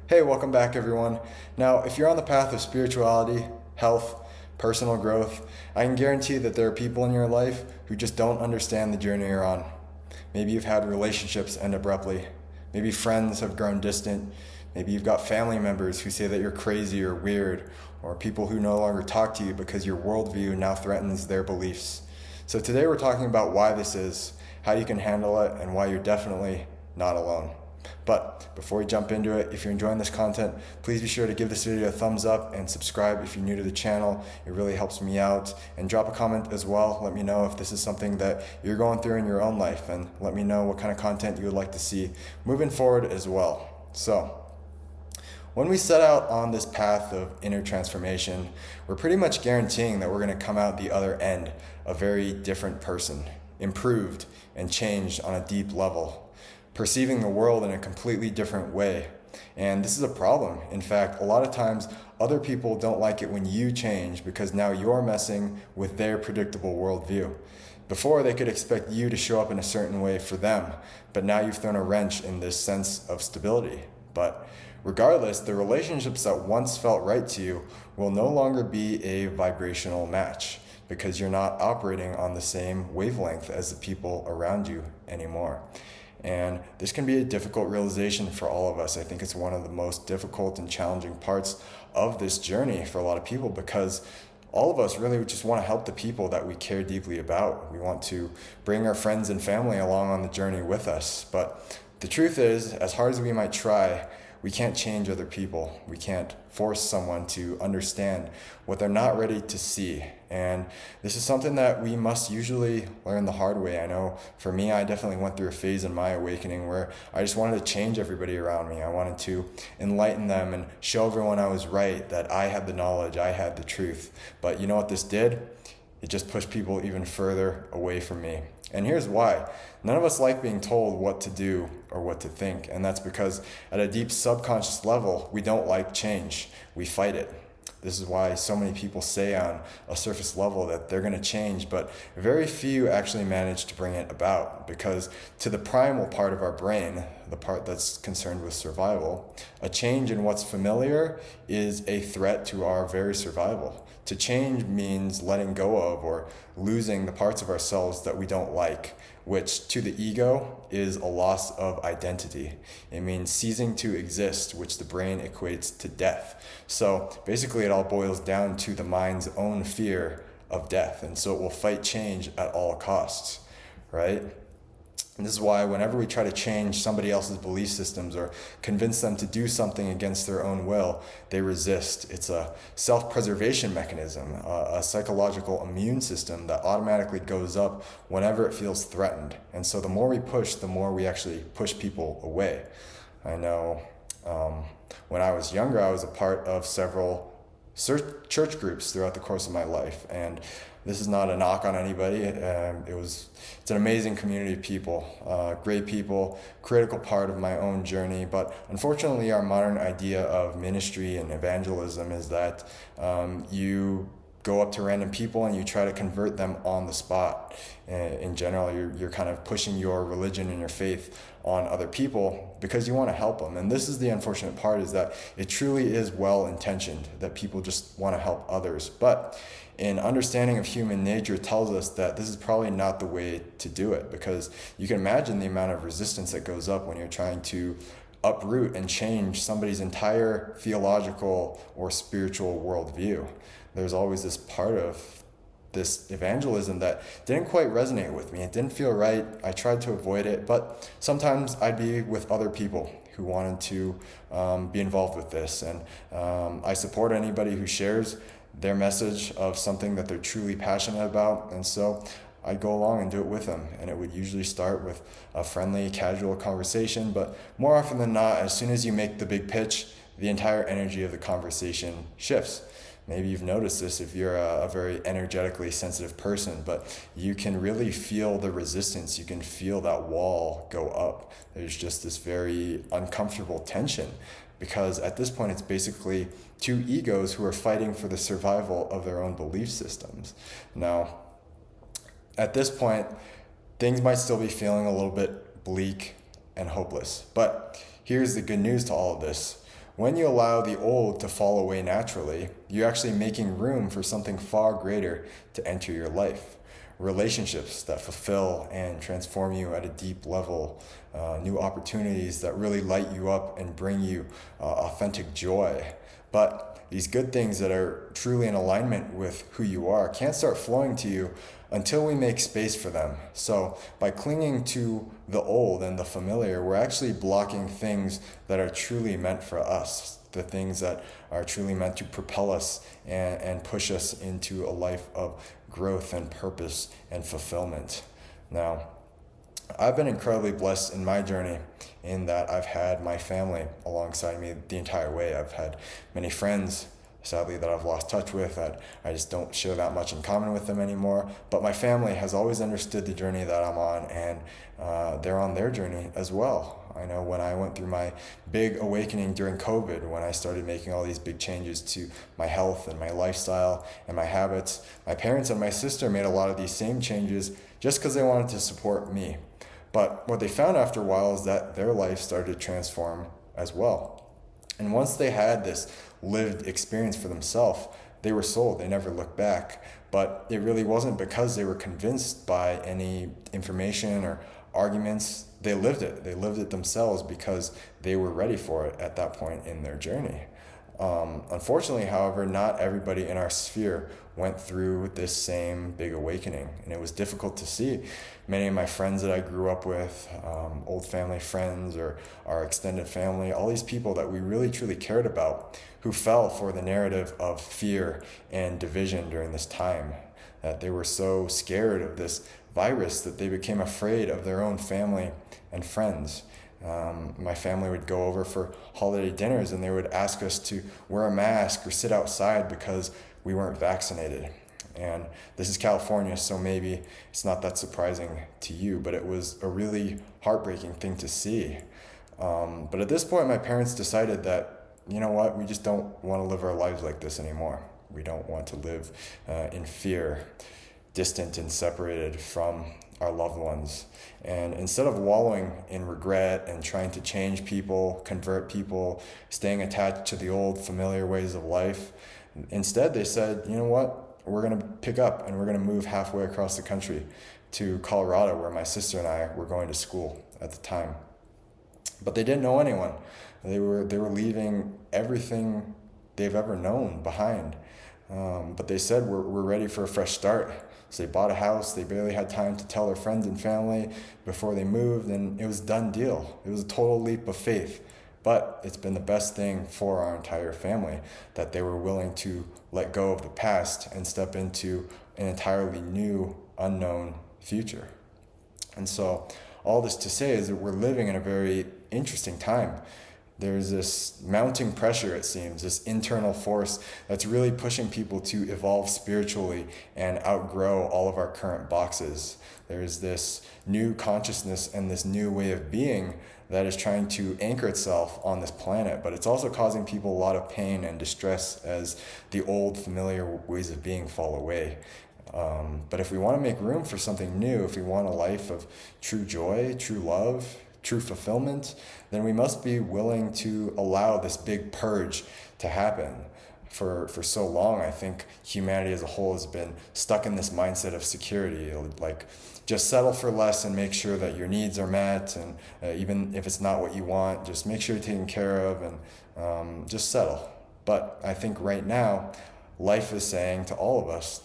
Hey, welcome back everyone. Now, if you're on the path of spirituality, health, personal growth, I can guarantee that there are people in your life who just don't understand the journey you're on. Maybe you've had relationships end abruptly. Maybe friends have grown distant. Maybe you've got family members who say that you're crazy or weird, or people who no longer talk to you because your worldview now threatens their beliefs. So today we're talking about why this is, how you can handle it, and why you're definitely not alone. But before we jump into it, if you're enjoying this content, please be sure to give this video a thumbs up and subscribe if you're new to the channel. It really helps me out. And drop a comment as well. Let me know if this is something that you're going through in your own life, and let me know what kind of content you would like to see moving forward as well. So, when we set out on this path of inner transformation, we're pretty much guaranteeing that we're going to come out the other end a very different person, improved and changed on a deep level, perceiving the world in a completely different way. And this is a problem. In fact, a lot of times other people don't like it when you change because now you're messing with their predictable worldview. Before, they could expect you to show up in a certain way for them, but now you've thrown a wrench in this sense of stability. But regardless, the relationships that once felt right to you will no longer be a vibrational match because you're not operating on the same wavelength as the people around you anymore. And this can be a difficult realization for all of us. I think it's one of the most difficult and challenging parts of this journey for a lot of people, because all of us really just want to help the people that we care deeply about. We want to bring our friends and family along on the journey with us. But the truth is, as hard as we might try, we can't change other people. We can't force someone to understand what they're not ready to see. And this is something that we must usually learn the hard way. I know for me, I definitely went through a phase in my awakening where I just wanted to change everybody around me. I wanted to enlighten them and show everyone I was right, that I had the knowledge, I had the truth. But you know what this did? It just pushed people even further away from me. And here's why. None of us like being told what to do or what to think. And that's because at a deep subconscious level, we don't like change. We fight it. This is why so many people say on a surface level that they're going to change, but very few actually manage to bring it about, because to the primal part of our brain, the part that's concerned with survival, a change in what's familiar is a threat to our very survival. To change means letting go of or losing the parts of ourselves that we don't like, which to the ego is a loss of identity. It means ceasing to exist, which the brain equates to death. So basically it all boils down to the mind's own fear of death. And so it will fight change at all costs, right? And this is why whenever we try to change somebody else's belief systems or convince them to do something against their own will, they resist. It's a self-preservation mechanism, a psychological immune system that automatically goes up whenever it feels threatened. And so the more we push, the more we actually push people away. I know when I was younger, I was a part of several church groups throughout the course of my life, and this is not a knock on anybody. It's an amazing community of people, great people, critical part of my own journey. But unfortunately, our modern idea of ministry and evangelism is that you go up to random people and you try to convert them on the spot. In general, you're kind of pushing your religion and your faith on other people because you want to help them. And this is the unfortunate part, is that it truly is well-intentioned, that people just want to help others. But an understanding of human nature tells us that this is probably not the way to do it, because you can imagine the amount of resistance that goes up when you're trying to uproot and change somebody's entire theological or spiritual worldview. There's always this part of this evangelism that didn't quite resonate with me. It didn't feel right. I tried to avoid it, but sometimes I'd be with other people who wanted to be involved with this. And I support anybody who shares their message of something that they're truly passionate about. And so I'd go along and do it with them. And it would usually start with a friendly, casual conversation. But more often than not, as soon as you make the big pitch, the entire energy of the conversation shifts. Maybe you've noticed this if you're a very energetically sensitive person, but you can really feel the resistance. You can feel that wall go up. There's just this very uncomfortable tension, because at this point it's basically two egos who are fighting for the survival of their own belief systems. Now, at this point, things might still be feeling a little bit bleak and hopeless, but here's the good news to all of this. when you allow the old to fall away naturally, you're actually making room for something far greater to enter your life. Relationships that fulfill and transform you at a deep level, new opportunities that really light you up and bring you authentic joy. But these good things that are truly in alignment with who you are can't start flowing to you until we make space for them. So by clinging to the old and the familiar, we're actually blocking things that are truly meant for us, the things that are truly meant to propel us and push us into a life of growth and purpose and fulfillment. Now, I've been incredibly blessed in my journey in that I've had my family alongside me the entire way. I've had many friends, sadly, that I've lost touch with, that I just don't share that much in common with them anymore. But my family has always understood the journey that I'm on, and they're on their journey as well. I know when I went through my big awakening during COVID, when I started making all these big changes to my health and my lifestyle and my habits, my parents and my sister made a lot of these same changes just because they wanted to support me. But what they found after a while is that their life started to transform as well. And once they had this lived experience for themselves, they were sold. They never looked back. But it really wasn't because they were convinced by any information or arguments. They lived it. They lived it themselves because they were ready for it at that point in their journey. Unfortunately, however, not everybody in our sphere went through this same big awakening, and it was difficult to see. Many of my friends that I grew up with, old family friends or our extended family, all these people that we really truly cared about, who fell for the narrative of fear and division during this time, that they were so scared of this virus that they became afraid of their own family and friends. My family would go over for holiday dinners and they would ask us to wear a mask or sit outside because we weren't vaccinated. And this is California, so maybe it's not that surprising to you, but it was a really heartbreaking thing to see. But at this point, my parents decided that, you know what, we just don't want to live our lives like this anymore. We don't want to live in fear, distant and separated from our loved ones. And instead of wallowing in regret and trying to change people, convert people, staying attached to the old familiar ways of life, instead they said, you know what, we're going to pick up and we're going to move halfway across the country to Colorado, where my sister and I were going to school at the time. But they didn't know anyone. They were leaving everything they've ever known behind. But they said, we're ready for a fresh start. So they bought a house. They barely had time to tell their friends and family before they moved, and it was a done deal. It was a total leap of faith. But it's been the best thing for our entire family that they were willing to let go of the past and step into an entirely new, unknown future. And so all this to say is that we're living in a very interesting time. There's this mounting pressure, it seems, this internal force that's really pushing people to evolve spiritually and outgrow all of our current boxes. There's this new consciousness and this new way of being that is trying to anchor itself on this planet, but it's also causing people a lot of pain and distress as the old familiar ways of being fall away. But if we want to make room for something new, if we want a life of true joy, true love, true fulfillment, then we must be willing to allow this big purge to happen. For so long, I think humanity as a whole has been stuck in this mindset of security, like just settle for less and make sure that your needs are met, and even if it's not what you want, just make sure you're taken care of, and just settle. But I think right now, life is saying to all of us,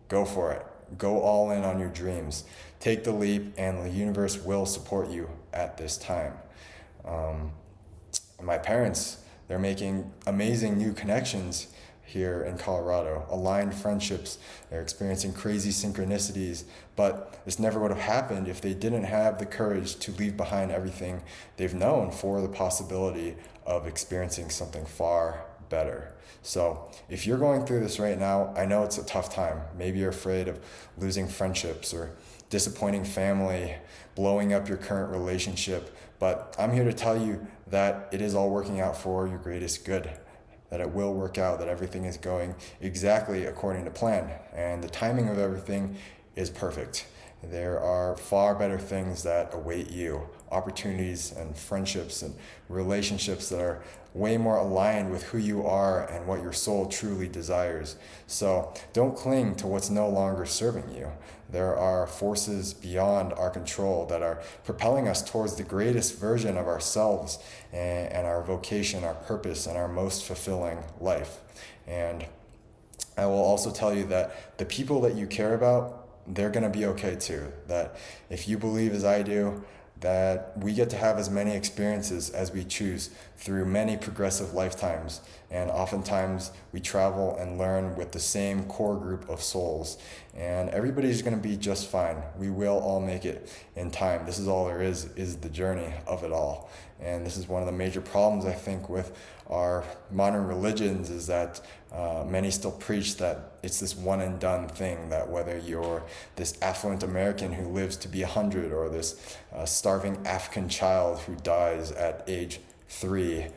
go for it. Go all in on your dreams. Take the leap, and the universe will support you at this time. My parents, they're making amazing new connections here in Colorado, aligned friendships. They're experiencing crazy synchronicities, but this never would have happened if they didn't have the courage to leave behind everything they've known for the possibility of experiencing something far better. So if you're going through this right now, I know it's a tough time. Maybe you're afraid of losing friendships or disappointing family, blowing up your current relationship, but I'm here to tell you that it is all working out for your greatest good, that it will work out, that everything is going exactly according to plan, and the timing of everything is perfect. There are far better things that await you, opportunities and friendships and relationships that are way more aligned with who you are and what your soul truly desires. So don't cling to what's no longer serving you. There are forces beyond our control that are propelling us towards the greatest version of ourselves and our vocation, our purpose, and our most fulfilling life. And I will also tell you that the people that you care about, they're going to be okay too. That if you believe as I do, that we get to have as many experiences as we choose through many progressive lifetimes. And oftentimes we travel and learn with the same core group of souls. And everybody's going to be just fine. We will all make it in time. This is all there is the journey of it all. And this is one of the major problems, I think, with our modern religions is that many still preach that it's this one and done thing, that whether you're this affluent American who lives to be 100 or this starving African child who dies at age 3,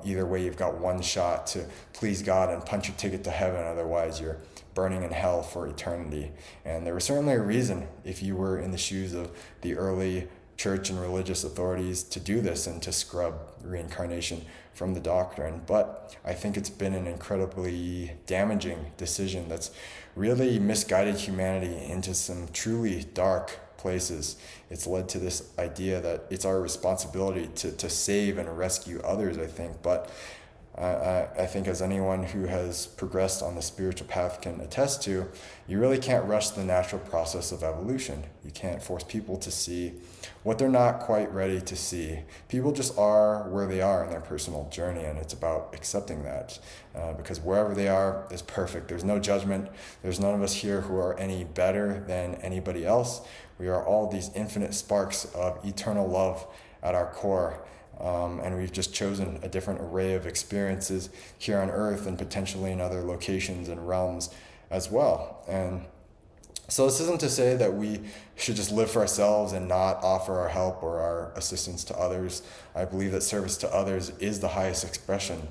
either way you've got one shot to please God and punch your ticket to heaven, otherwise you're burning in hell for eternity. And there was certainly a reason, if you were in the shoes of the early church and religious authorities, to do this and to scrub reincarnation from the doctrine. But I think it's been an incredibly damaging decision that's really misguided humanity into some truly dark places. It's led to this idea that it's our responsibility to save and rescue others, I think. But I think, as anyone who has progressed on the spiritual path can attest to, you really can't rush the natural process of evolution. You can't force people to see what they're not quite ready to see. People just are where they are in their personal journey, and it's about accepting that, because wherever they are is perfect. There's no judgment. There's none of us here who are any better than anybody else. We are all these infinite sparks of eternal love at our core. And we've just chosen a different array of experiences here on Earth and potentially in other locations and realms as well. And so this isn't to say that we should just live for ourselves and not offer our help or our assistance to others. I believe that service to others is the highest expression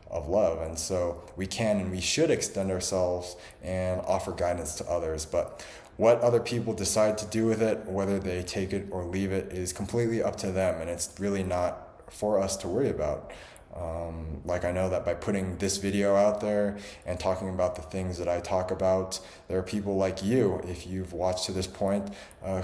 of love, and so we can and we should extend ourselves and offer guidance to others. But what other people decide to do with it, whether they take it or leave it, is completely up to them, and it's really not for us to worry about. Like, I know that by putting this video out there and talking about the things that I talk about, there are people like you, if you've watched to this point,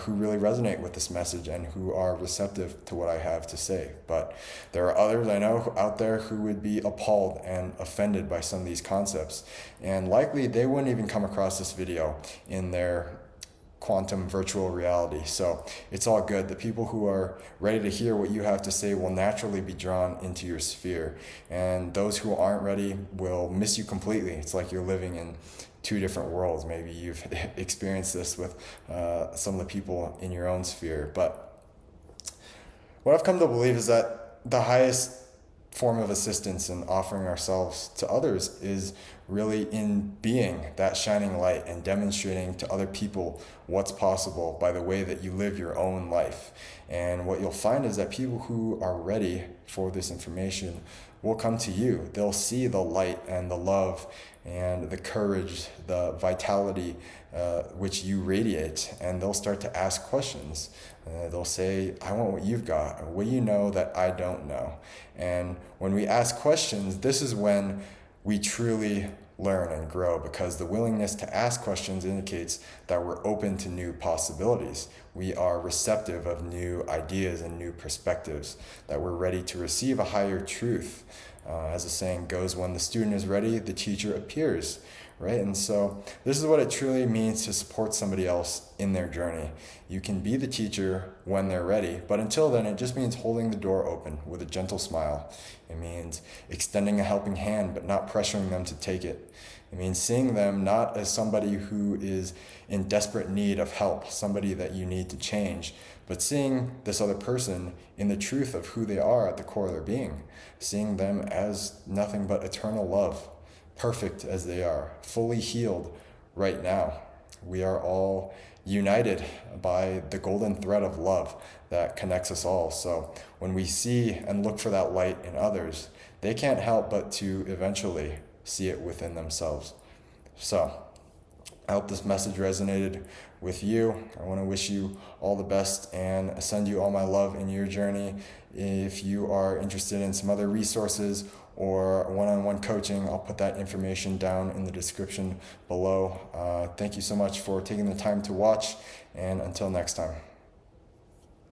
who really resonate with this message and who are receptive to what I have to say. But there are others I know out there who would be appalled and offended by some of these concepts, and likely they wouldn't even come across this video in their quantum virtual reality. So it's all good. The people who are ready to hear what you have to say will naturally be drawn into your sphere, and those who aren't ready will miss you completely. It's like you're living in two different worlds. Maybe you've experienced this with some of the people in your own sphere. But what I've come to believe is that the highest form of assistance in offering ourselves to others is really in being that shining light and demonstrating to other people what's possible by the way that you live your own life. And what you'll find is that people who are ready for this information will come to you. They'll see the light and the love and the courage, the vitality which you radiate, and they'll start to ask questions. They'll say, I want what you've got. What do you know that I don't know? And when we ask questions, this is when we truly learn and grow, because the willingness to ask questions indicates that we're open to new possibilities. We are receptive of new ideas and new perspectives, that we're ready to receive a higher truth. As the saying goes, when the student is ready, the teacher appears, right? And so this is what it truly means to support somebody else in their journey. You can be the teacher when they're ready, but until then, it just means holding the door open with a gentle smile. It means extending a helping hand, but not pressuring them to take it. It means seeing them not as somebody who is in desperate need of help, somebody that you need to change, but seeing this other person in the truth of who they are at the core of their being, seeing them as nothing but eternal love, perfect as they are, fully healed right now. We are all united by the golden thread of love that connects us all. So when we see and look for that light in others, they can't help but to eventually see it within themselves. So I hope this message resonated with you. I want to wish you all the best and send you all my love in your journey. If you are interested in some other resources or one-on-one coaching, I'll put that information down in the description below. Thank you so much for taking the time to watch, and until next time.